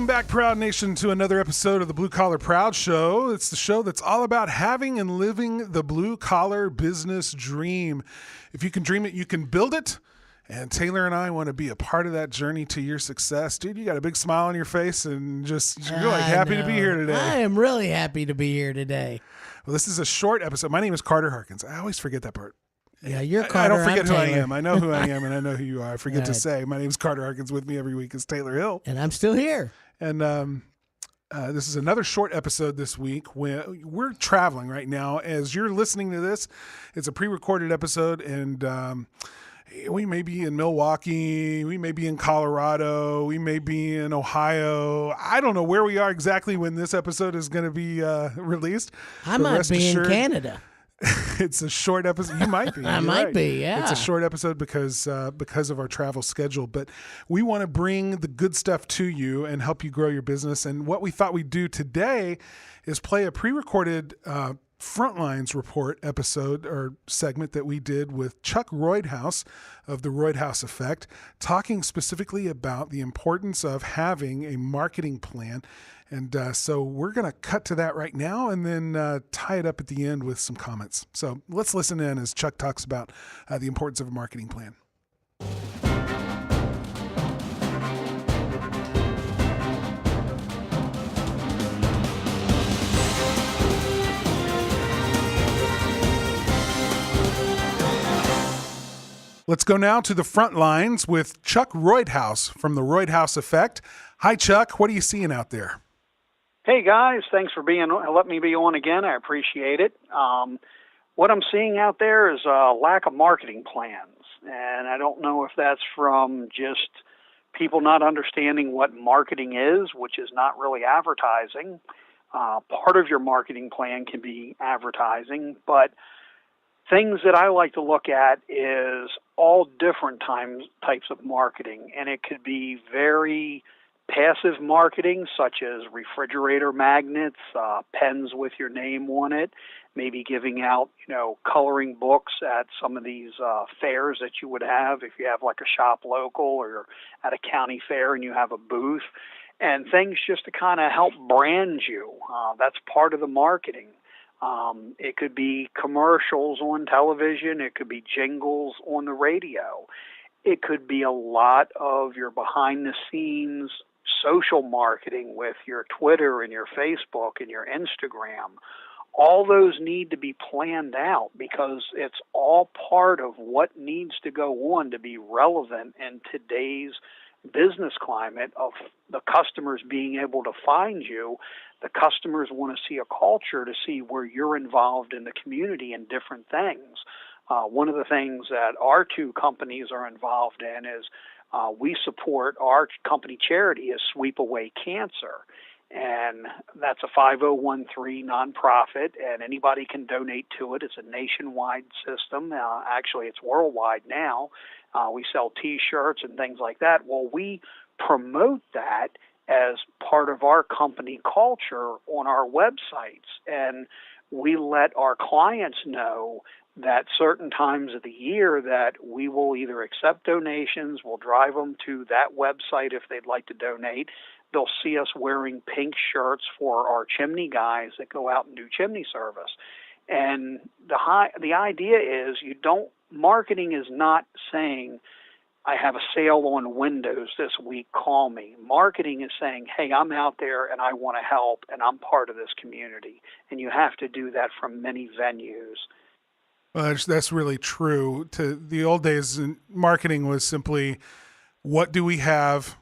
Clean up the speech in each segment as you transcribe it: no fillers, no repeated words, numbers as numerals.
back, Proud Nation, to another episode of the Blue Collar Proud Show. It's the show that's all about having and living the blue collar business dream. If you can dream it, you can build it. And Taylor and I want to be a part of that journey to your success. Dude, you got a big smile on your face and you're like happy to be here today. I am really happy to be here today. Well, this is a short episode. My name is Carter Harkins. I always forget that part. Yeah, you're Carter. I don't forget I'm who Taylor. I am. I know who I am and I know who you are. I forget to Right. say. My name is Carter Harkins. With me every week is Taylor Hill. And I'm still here. And this is another short episode this week. We're traveling right now. As you're listening to this, it's a pre-recorded episode, and we may be in Milwaukee, we may be in Colorado, we may be in Ohio. I don't know where we are exactly when this episode is going to be released. I But might rest be assured, in Canada. It's a short episode. You might be. I You're might right. be, yeah. It's a short episode because of our travel schedule. But we want to bring the good stuff to you and help you grow your business. And what we thought we'd do today is play a pre-recorded Frontlines Report episode or segment that we did with Chuck Roydhouse of the Roydhouse Effect, talking specifically about the importance of having a marketing plan. And so we're going to cut to that right now and then tie it up at the end with some comments. So let's listen in as Chuck talks about the importance of a marketing plan. Let's go now to the front lines with Chuck Roydhouse from the Roydhouse Effect. Hi, Chuck. What are you seeing out there? Hey guys, thanks for letting me be on again. I appreciate it. What I'm seeing out there is a lack of marketing plans, and I don't know if that's from just people not understanding what marketing is, which is not really advertising. Part of your marketing plan can be advertising, but things that I like to look at is all different types of marketing, and it could be very passive marketing, such as refrigerator magnets, pens with your name on it, maybe giving out, coloring books at some of these fairs that you would have if you have like a shop local or you're at a county fair and you have a booth, and things just to kind of help brand you. That's part of the marketing. It could be commercials on television. It could be jingles on the radio. It could be a lot of your behind-the-scenes social marketing with your Twitter and your Facebook and your Instagram. All those need to be planned out because it's all part of what needs to go on to be relevant in today's business climate of the customers being able to find you. The customers want to see a culture to see where you're involved in the community in different things. One of the things that our two companies are involved in is we support our company charity is Sweep Away Cancer. And that's a 5013 nonprofit, and anybody can donate to it. It's a nationwide system. Actually, it's worldwide now. We sell T-shirts and things like that. Well, we promote that as part of our company culture on our websites, and we let our clients know that certain times of the year that we will either accept donations, we'll drive them to that website if they'd like to donate. They'll see us wearing pink shirts for our chimney guys that go out and do chimney service. And the idea is marketing is not saying, I have a sale on Windows this week, call me. Marketing is saying, hey, I'm out there and I want to help and I'm part of this community. And you have to do that from many venues. Well, that's really true. To the old days, marketing was simply, what do we have?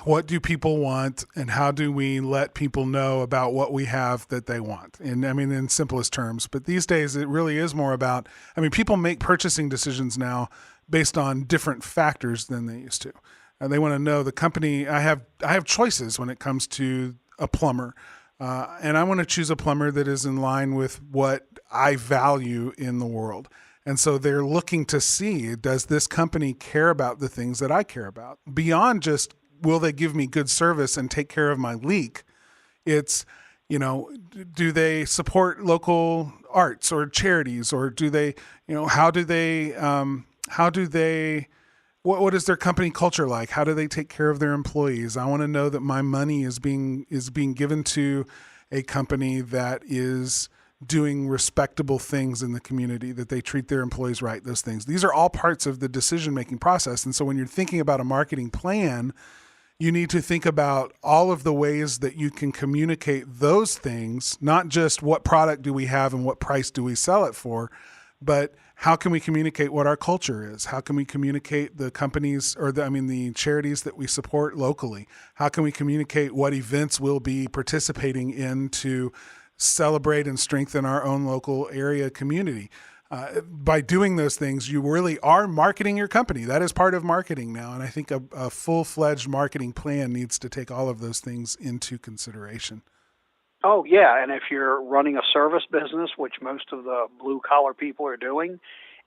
What do people want? And how do we let people know about what we have that they want? And I mean, in simplest terms, but these days it really is more about, people make purchasing decisions now based on different factors than they used to. They want to know the company. I have choices when it comes to a plumber. And I want to choose a plumber that is in line with what I value in the world. And so they're looking to see, does this company care about the things that I care about? Beyond just, will they give me good service and take care of my leak? It's, do they support local arts or charities, or do they, how do they What is their company culture like? How do they take care of their employees? I want to know that my money is being given to a company that is doing respectable things in the community, that they treat their employees right, those things. These are all parts of the decision-making process. And so when you're thinking about a marketing plan, you need to think about all of the ways that you can communicate those things, not just what product do we have and what price do we sell it for, but how can we communicate what our culture is? How can we communicate the companies the charities that we support locally? How can we communicate what events we'll be participating in to celebrate and strengthen our own local area community? By doing those things, you really are marketing your company. That is part of marketing now. And I think a full-fledged marketing plan needs to take all of those things into consideration. Oh, yeah, and if you're running a service business, which most of the blue-collar people are doing,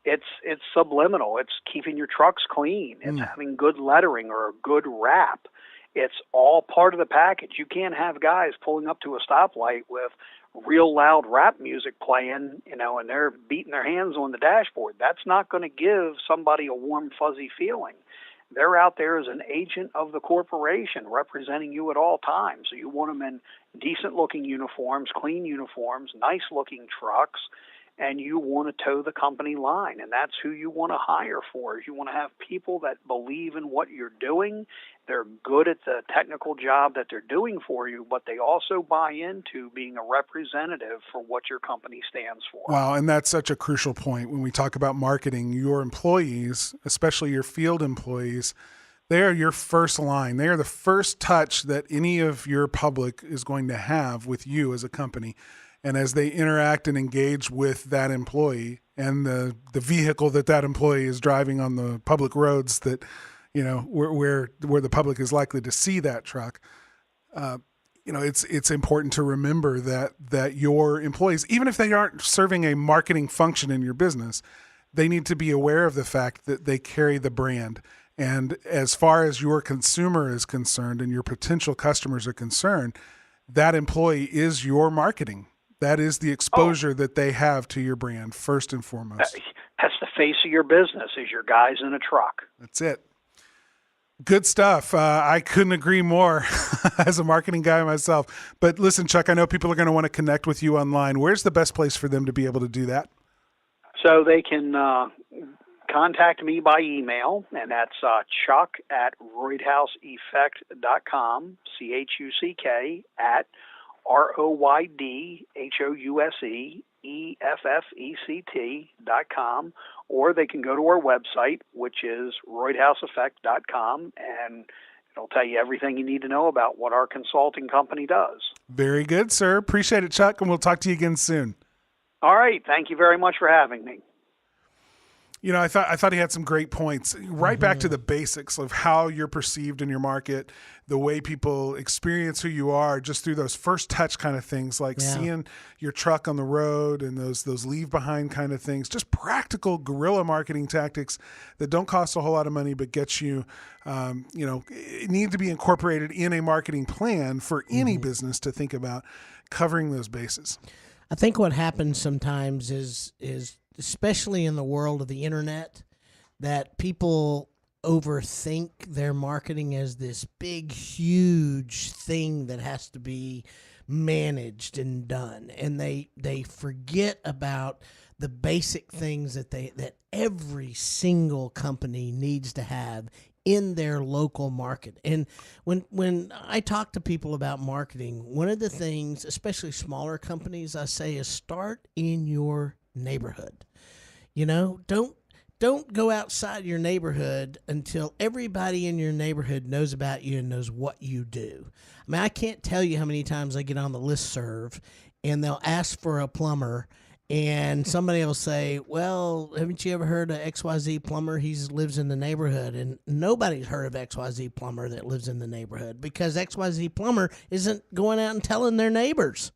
it's subliminal. It's keeping your trucks clean. It's having good lettering or a good wrap. It's all part of the package. You can't have guys pulling up to a stoplight with real loud rap music playing, and they're beating their hands on the dashboard. That's not going to give somebody a warm, fuzzy feeling. They're out there as an agent of the corporation representing you at all times. So you want them in decent-looking uniforms, clean uniforms, nice-looking trucks, and you want to toe the company line. And that's who you want to hire for. You want to have people that believe in what you're doing. They're good at the technical job that they're doing for you, but they also buy into being a representative for what your company stands for. Wow, and that's such a crucial point. When we talk about marketing, your employees, especially your field employees, they are your first line. They are the first touch that any of your public is going to have with you as a company. And as they interact and engage with that employee and the vehicle that employee is driving on the public roads that, where the public is likely to see that truck, it's important to remember that your employees, even if they aren't serving a marketing function in your business, they need to be aware of the fact that they carry the brand. And as far as your consumer is concerned and your potential customers are concerned, that employee is your marketing. That is the exposure that they have to your brand, first and foremost. That's the face of your business, is your guys in a truck. That's it. Good stuff. I couldn't agree more as a marketing guy myself. But listen, Chuck, I know people are going to want to connect with you online. Where's the best place for them to be able to do that? So they can contact me by email, and that's chuck@roydhouseeffect.com, CHUCK ROYDHOUSEEFFECT.com, or they can go to our website, which is roydhouseeffect.com, and it'll tell you everything you need to know about what our consulting company does. Very good, sir. Appreciate it, Chuck, and we'll talk to you again soon. All right. Thank you very much for having me. I thought he had some great points. Right back to the basics of how you're perceived in your market, the way people experience who you are, just through those first touch kind of things, like seeing your truck on the road and those leave behind kind of things. Just practical guerrilla marketing tactics that don't cost a whole lot of money, but get you, need to be incorporated in a marketing plan for any business to think about covering those bases. I think what happens sometimes is especially in the world of the internet, that people overthink their marketing as this big, huge thing that has to be managed and done. And they forget about the basic things that every single company needs to have in their local market. And when I talk to people about marketing, one of the things, especially smaller companies, I say is start in your neighborhood. Don't go outside your neighborhood until everybody in your neighborhood knows about you and knows what you do. I mean, I can't tell you how many times I get on the listserv and they'll ask for a plumber, and somebody will say, well, haven't you ever heard of XYZ plumber? He lives in the neighborhood. And nobody's heard of XYZ plumber that lives in the neighborhood because XYZ plumber isn't going out and telling their neighbors.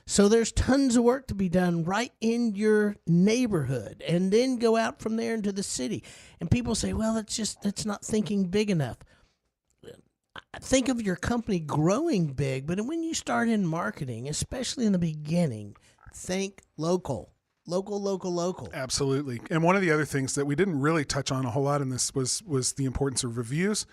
So there's tons of work to be done right in your neighborhood, and then go out from there into the city. And people say, well, that's not thinking big enough. Think of your company growing big, but when you start in marketing, especially in the beginning, think local. Local. Absolutely. And one of the other things that we didn't really touch on a whole lot in this was the importance of reviews.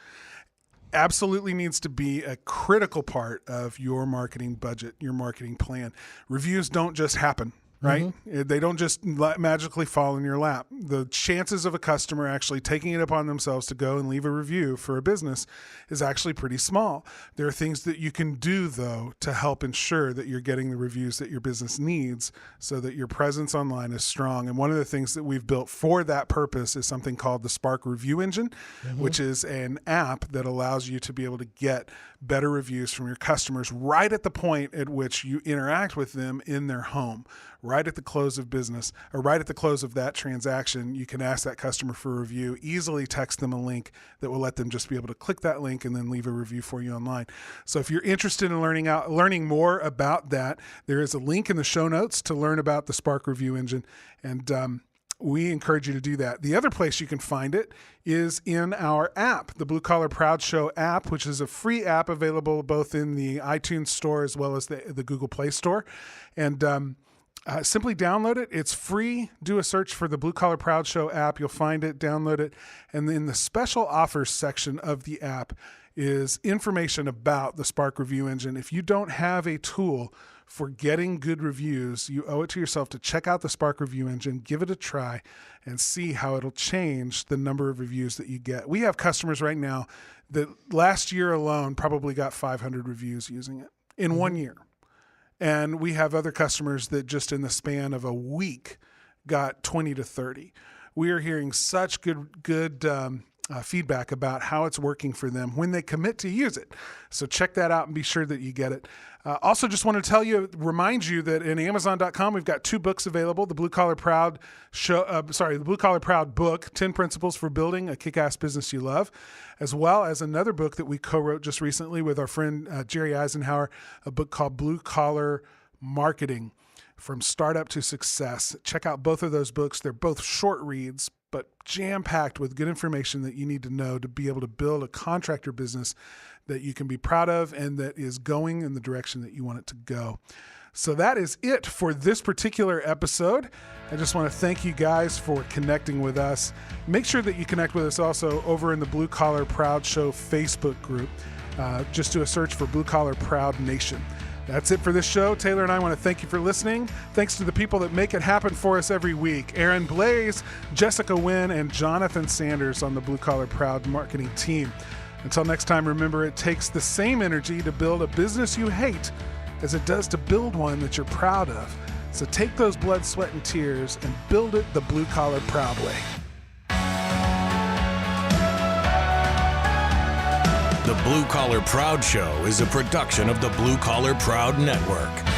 Absolutely needs to be a critical part of your marketing budget, your marketing plan. Reviews don't just happen, right? They don't just magically fall in your lap. The chances of a customer actually taking it upon themselves to go and leave a review for a business is actually pretty small. There are things that you can do, though, to help ensure that you're getting the reviews that your business needs so that your presence online is strong. And one of the things that we've built for that purpose is something called the Spark Review Engine, which is an app that allows you to be able to get better reviews from your customers right at the point at which you interact with them in their home. Right at the close of business, or right at the close of that transaction, you can ask that customer for a review, easily text them a link that will let them just be able to click that link and then leave a review for you online. So if you're interested in learning more about that, there is a link in the show notes to learn about the Spark Review Engine, and we encourage you to do that. The other place you can find it is in our app, the Blue Collar Proud Show app, which is a free app available both in the iTunes store as well as the Google Play Store. And simply download it. It's free. Do a search for the Blue Collar Proud Show app. You'll find it, download it. And in the special offers section of the app is information about the Spark Review Engine. If you don't have a tool for getting good reviews, you owe it to yourself to check out the Spark Review Engine, give it a try, and see how it'll change the number of reviews that you get. We have customers right now that last year alone probably got 500 reviews using it in 1 year. And we have other customers that just in the span of a week got 20 to 30. We are hearing such good feedback about how it's working for them when they commit to use it. So check that out and be sure that you get it. Also, just want to remind you that in Amazon.com, we've got 2 books available. The Blue Collar Proud the Blue Collar Proud book, 10 Principles for Building a Kick-Ass Business You Love, as well as another book that we co-wrote just recently with our friend Jerry Eisenhower, a book called Blue Collar Marketing, From Startup to Success. Check out both of those books. They're both short reads, but jam-packed with good information that you need to know to be able to build a contractor business that you can be proud of and that is going in the direction that you want it to go. So that is it for this particular episode. I just want to thank you guys for connecting with us. Make sure that you connect with us also over in the Blue Collar Proud Show Facebook group. Just do a search for Blue Collar Proud Nation. That's it for this show. Taylor and I want to thank you for listening. Thanks to the people that make it happen for us every week. Aaron Blaze, Jessica Wynn, and Jonathan Sanders on the Blue Collar Proud marketing team. Until next time, remember, it takes the same energy to build a business you hate as it does to build one that you're proud of. So take those blood, sweat, and tears and build it the Blue Collar Proud way. The Blue Collar Proud Show is a production of the Blue Collar Proud Network.